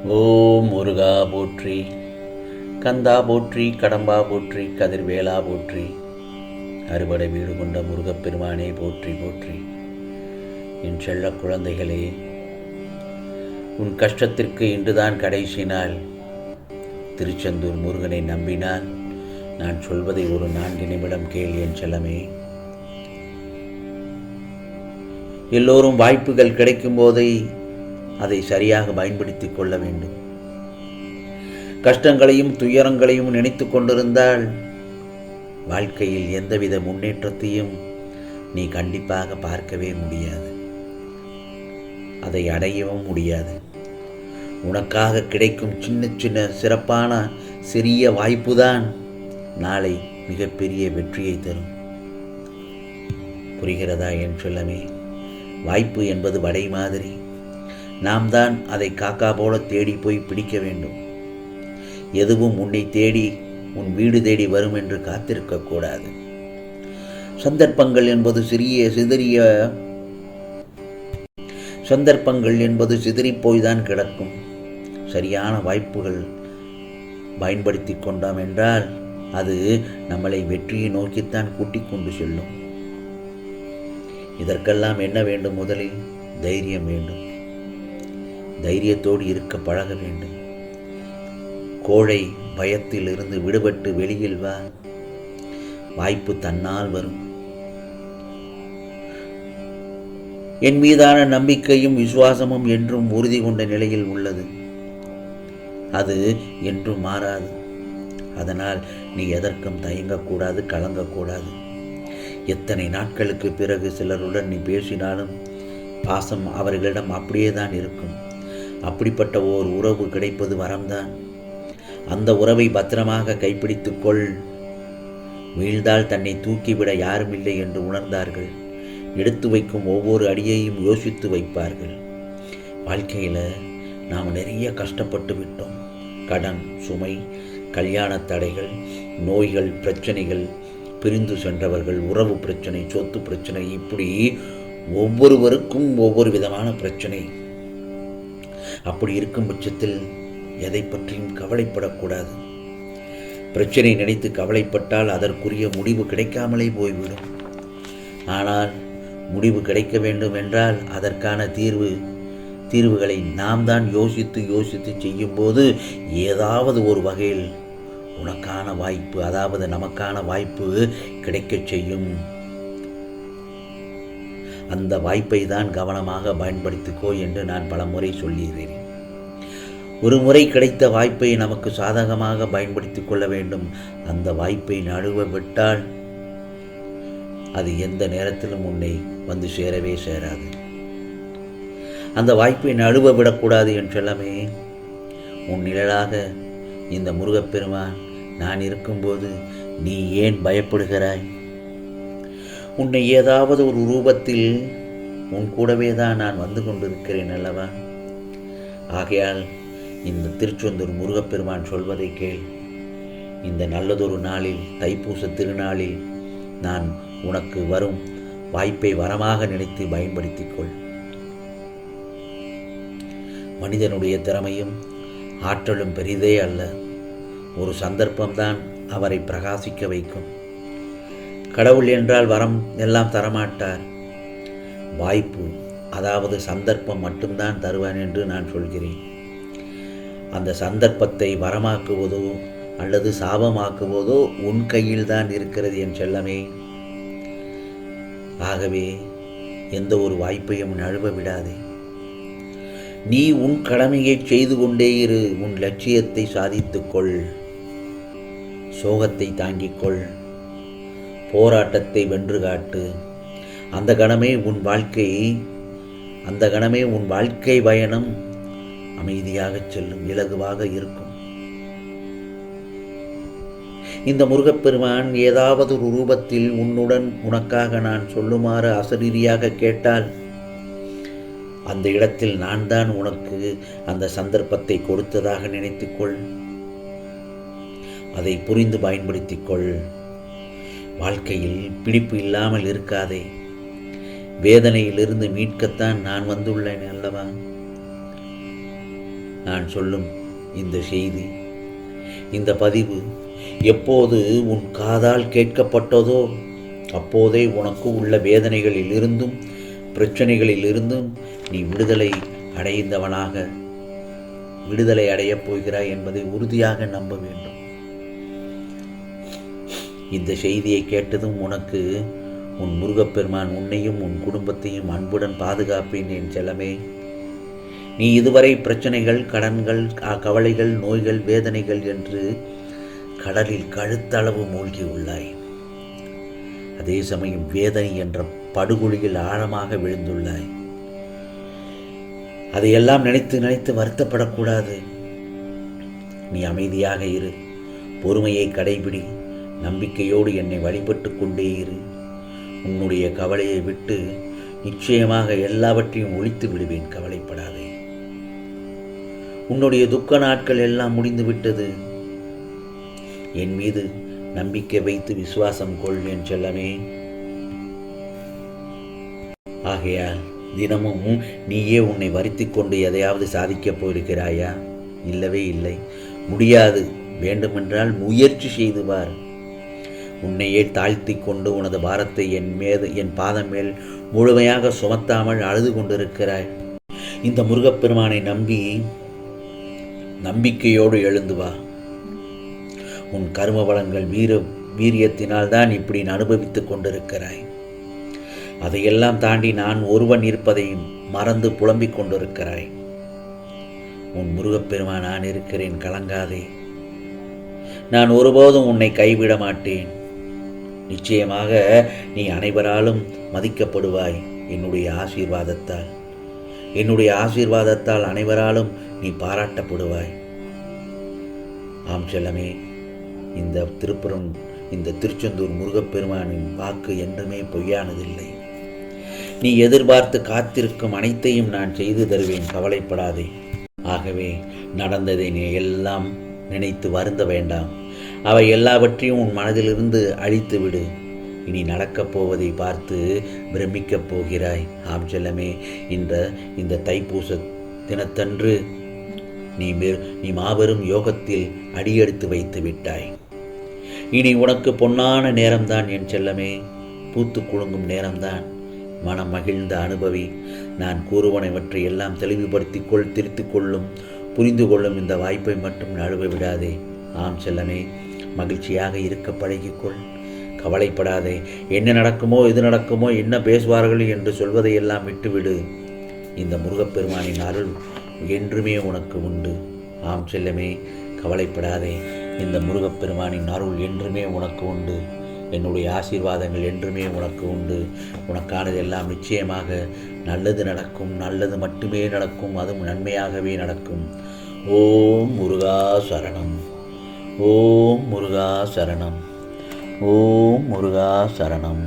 ஓம் முருகா போற்றி, கந்தா போற்றி, கடம்பா போற்றி, கதிர்வேலா போற்றி, அறுபடை வீடு கொண்ட முருகப்பெருமானே போற்றி போற்றி. என் செல்ல குழந்தைகளே, உன் கஷ்டத்திற்கு இன்றுதான் கடைசி நாள். திருச்செந்தூர் முருகனை நம்பினால் நான் சொல்வதை ஒரு 4 நிமிடம் கேள் என் செல்லமே. எல்லோரும் வாய்ப்புகள் கிடைக்கும் போதை அதை சரியாக பயன்படுத்திக் கொள்ள வேண்டும். கஷ்டங்களையும் துயரங்களையும் நினைத்து கொண்டிருந்தால் வாழ்க்கையில் எந்தவித முன்னேற்றத்தையும் நீ கண்டிப்பாக பார்க்கவே முடியாது, அதை அடையவும் முடியாது. உனக்காக கிடைக்கும் சின்ன சின்ன சிறப்பான சிறிய வாய்ப்புதான் நாளை மிகப்பெரிய வெற்றியை தரும். புரிகிறதா என் செல்லமே? வாய்ப்பு என்பது வடை மாதிரி, நாம் தான் அதை காக்கா போல தேடி போய் பிடிக்க வேண்டும். எதுவும் உன்னை தேடி உன் வீடு தேடி வரும் என்று காத்திருக்கக்கூடாது. சந்தர்ப்பங்கள் என்பது சிதறிப்போய்தான் கிடக்கும். சரியான வாய்ப்புகள் பயன்படுத்தி கொண்டோம் என்றால் அது நம்மளை வெற்றியை நோக்கித்தான் கூட்டிக் கொண்டு செல்லும். இதற்கெல்லாம் என்ன வேண்டும்? முதலில் தைரியம் வேண்டும். தைரியத்தோடு இருக்க பழக வேண்டும். கோழை பயத்தில் இருந்து விடுபட்டு வெளியில் வா. வாய்ப்பு தன்னால் வரும். என் மீதான நம்பிக்கையும் விசுவாசமும் என்றும் உறுதி கொண்ட நிலையில் உள்ளது. அது என்றும் மாறாது. அதனால் நீ எதற்கும் தயங்கக்கூடாது, கலங்கக்கூடாது. எத்தனை நாட்களுக்கு பிறகு சிலருடன் நீ பேசினாலும் பாசம் அவர்களிடம் அப்படியே தான் இருக்கும். அப்படிப்பட்ட ஓர் உறவு கிடைப்பது வரம்தான். அந்த உறவை பத்திரமாக கைப்பிடித்துக்கொள். வீழ்ந்தால் தன்னை தூக்கிவிட யாரும் இல்லை என்று உணர்ந்தார்கள். எடுத்து வைக்கும் ஒவ்வொரு அடியையும் யோசித்து வைப்பார்கள். வாழ்க்கையில் நாம் நிறைய கஷ்டப்பட்டு விட்டோம். கடன் சுமை, கல்யாண தடைகள், நோய்கள், பிரச்சனைகள், பிரிந்து சென்றவர்கள், உறவு பிரச்சனை, சொத்து பிரச்சனை, இப்படி ஒவ்வொருவருக்கும் ஒவ்வொரு விதமான பிரச்சனை. அப்படி இருக்கும் பட்சத்தில் எதை பற்றியும் கவலைப்படக்கூடாது. பிரச்சனை நினைத்து கவலைப்பட்டால் அதற்குரிய முடிவு கிடைக்காமலே போய்விடும். ஆனால் முடிவு கிடைக்க வேண்டும் என்றால் அதற்கான தீர்வுகளை நாம் தான் யோசித்து செய்யும்போது ஏதாவது ஒரு வகையில் உனக்கான வாய்ப்பு, அதாவது நமக்கான வாய்ப்பு கிடைக்கச் செய்யும். அந்த வாய்ப்பை தான் கவனமாக பயன்படுத்திக்கோ என்று நான் பலமுறை சொல்லியிருக்கிறேன். ஒரு முறை கிடைத்த வாய்ப்பை நமக்கு சாதகமாக பயன்படுத்திக் கொள்ள வேண்டும். அந்த வாய்ப்பை நழுவ விட்டால் அது எந்த நேரத்திலும் உன்னை வந்து சேரவே சேராது. அந்த வாய்ப்பை நழுவ விடக்கூடாது என்றெல்லாமே. உன் நிழலாக இந்த முருகப்பெருமான் நான் இருக்கும்போது நீ ஏன் பயப்படுகிறாய்? உன்னை ஏதாவது ஒரு ரூபத்தில் உன் கூடவே தான் நான் வந்து கொண்டிருக்கிறேன் அல்லவா? ஆகையால் இந்த திருச்செந்தூர் முருகப்பெருமான் சொல்வதை கேள். இந்த நல்லதொரு நாளில், தைப்பூச திருநாளில் நான் உனக்கு வரும் வாய்ப்பை வரமாக நினைத்து பயன்படுத்திக்கொள். மனிதனுடைய திறமையும் ஆற்றலும் பெரிதே அல்ல. ஒரு சந்தர்ப்பம்தான் அவரை பிரகாசிக்க வைக்கும். கடவுள் என்றால் வரம் எல்லாம் தரமாட்டார். வாய்ப்பு, அதாவது சந்தர்ப்பம் மட்டும்தான் தருவான் என்று நான் சொல்கிறேன். அந்த சந்தர்ப்பத்தை வரமாக்குவதோ அல்லது சாபமாக்குவதோ உன் கையில் தான் இருக்கிறது என் செல்லமே. ஆகவே எந்த ஒரு வாய்ப்பையும் நழுவ விடாதே. நீ உன் கடமையை செய்து கொண்டே இரு. உன் லட்சியத்தை சாதித்துக்கொள். சோகத்தை தாங்கிக்கொள். போராட்டத்தை வென்று காட்டு. அந்த கணமே உன் வாழ்க்கை பயணம் அமைதியாக செல்லும், இலகுவாக இருக்கும். இந்த முருகப்பெருமான் ஏதாவது ஒரு ரூபத்தில் உனக்காக நான் சொல்லுமாறு அசரீரியாக கேட்டால் அந்த இடத்தில் நான் தான் உனக்கு அந்த சந்தர்ப்பத்தை கொடுத்ததாக நினைத்துக்கொள். அதை புரிந்து பயன்படுத்திக்கொள். வாழ்க்கையில் பிடிப்பு இல்லாமல் இருக்காதே. வேதனையிலிருந்து மீட்கத்தான் நான் வந்துள்ளேன் அல்லவா? நான் சொல்லும் இந்த செய்தி, இந்த பதிவு எப்போது உன் காதால் கேட்கப்பட்டதோ அப்போதே உனக்கு உள்ள வேதனைகளில் இருந்தும் பிரச்சனைகளில் இருந்தும் நீ விடுதலை அடையப் போகிறாய் என்பதை உறுதியாக நம்ப வேண்டும். இந்த செய்தியை கேட்டதும் உனக்கு உன் முருகப்பெருமான் உன்னையும் உன் குடும்பத்தையும் அன்புடன் பாதுகாப்பேன் என் செல்லமே. நீ இதுவரை பிரச்சனைகள், கடன்கள், கவலைகள், நோய்கள், வேதனைகள் என்று கடலில் கழுத்தளவு மூழ்கி உள்ளாய். அதே சமயம் வேதனை என்ற படுகொலியில் ஆழமாக விழுந்துள்ளாய். அதையெல்லாம் நினைத்து நினைத்து வருத்தப்படக்கூடாது. நீ அமைதியாக இரு, பொறுமையை கடைபிடி, நம்பிக்கையோடு என்னை வழிபட்டு கொண்டே இரு. உன்னுடைய கவலையை விட்டு நிச்சயமாக எல்லாவற்றையும் ஒழித்து விடுவேன், கவலைப்படாதே. உன்னுடைய துக்க நாட்கள் எல்லாம் முடிந்து விட்டது. என் மீது நம்பிக்கை வைத்து விசுவாசம் கொள் என் செல்லமே. ஆகையால் தினமும் நீயே உன்னை வருத்திக் கொண்டு எதையாவது சாதிக்கப் போயிருக்கிறாயா? இல்லவே இல்லை, முடியாது. வேண்டுமென்றால் முயற்சி செய்து பார். உன்னையே தாழ்த்தி கொண்டு உனது பாரத்தை என் பாதம் மேல் முழுமையாக சுமத்தாமல் அழுது கொண்டிருக்கிறாய். இந்த முருகப்பெருமானை நம்பி நம்பிக்கையோடு எழுந்து வா. உன் கர்ம பலன்கள் வீரியத்தினால் தான் இப்படி அனுபவித்துக் கொண்டிருக்கிறாய். அதையெல்லாம் தாண்டி நான் ஒருவன் இருப்பதை மறந்து புலம்பிக் கொண்டிருக்கிறாய். உன் முருகப்பெருமான் நான் இருக்கிறேன், கலங்காதே. நான் ஒருபோதும் உன்னை கைவிட மாட்டேன். நிச்சயமாக நீ அனைவராலும் மதிக்கப்படுவாய் என்னுடைய ஆசீர்வாதத்தால். என்னுடைய ஆசீர்வாதத்தால் அனைவராலும் நீ பாராட்டப்படுவாய். ஆம் செல்லமே, இந்த திருச்செந்தூர் முருகப்பெருமானின் வாக்கு என்றுமே பொய்யானதில்லை. நீ எதிர்பார்த்து காத்திருக்கும் அனைத்தையும் நான் செய்து தருவேன், கவலைப்படாதே. ஆகவே நடந்ததை நீ எல்லாம் நினைத்து வருந்த வேண்டாம். அவை எல்லாவற்றையும் உன் மனதிலிருந்து அழித்து விடு. இனி நடக்கப் போவதை பார்த்து பிரமிக்கப் போகிறாய். ஆம் செல்லமே, இந்த தைப்பூச தினத்தன்று நீ மாபெரும் யோகத்தில் அடியெடுத்து வைத்து விட்டாய். இனி உனக்கு பொன்னான நேரம்தான் என் செல்லமே, பூத்து குலுங்கும் நேரம்தான். மனம் மகிழ்ந்த அனுபவி. நான் கூறுவனவற்றை எல்லாம் தெளிவுபடுத்திக்கொள், திருத்திக் கொள்ளும், புரிந்து கொள்ளும் இந்த வாய்ப்பை மட்டும் நழுவ விடாதே. ஆம் செல்லமே, மகிழ்ச்சியாக இருக்க பழகிக்கொள், கவலைப்படாதே. என்ன நடக்குமோ, எது நடக்குமோ, என்ன பேசுவார்கள் என்று சொல்வதையெல்லாம் விட்டுவிடு. இந்த முருகப்பெருமானின் அருள் என்றுமே உனக்கு உண்டு. ஆம் செல்லமே, கவலைப்படாதே. இந்த முருகப்பெருமானின் அருள் என்றுமே உனக்கு உண்டு. என்னுடைய ஆசீர்வாதங்கள் என்றுமே உனக்கு உண்டு. உனக்கானதெல்லாம் நிச்சயமாக நல்லது நடக்கும், நல்லது மட்டுமே நடக்கும், அதுவும் நன்மையாகவே நடக்கும். ஓம் முருகா சரணம், ஓம் முருகா சரணம், ஓம் முருகா சரணம்.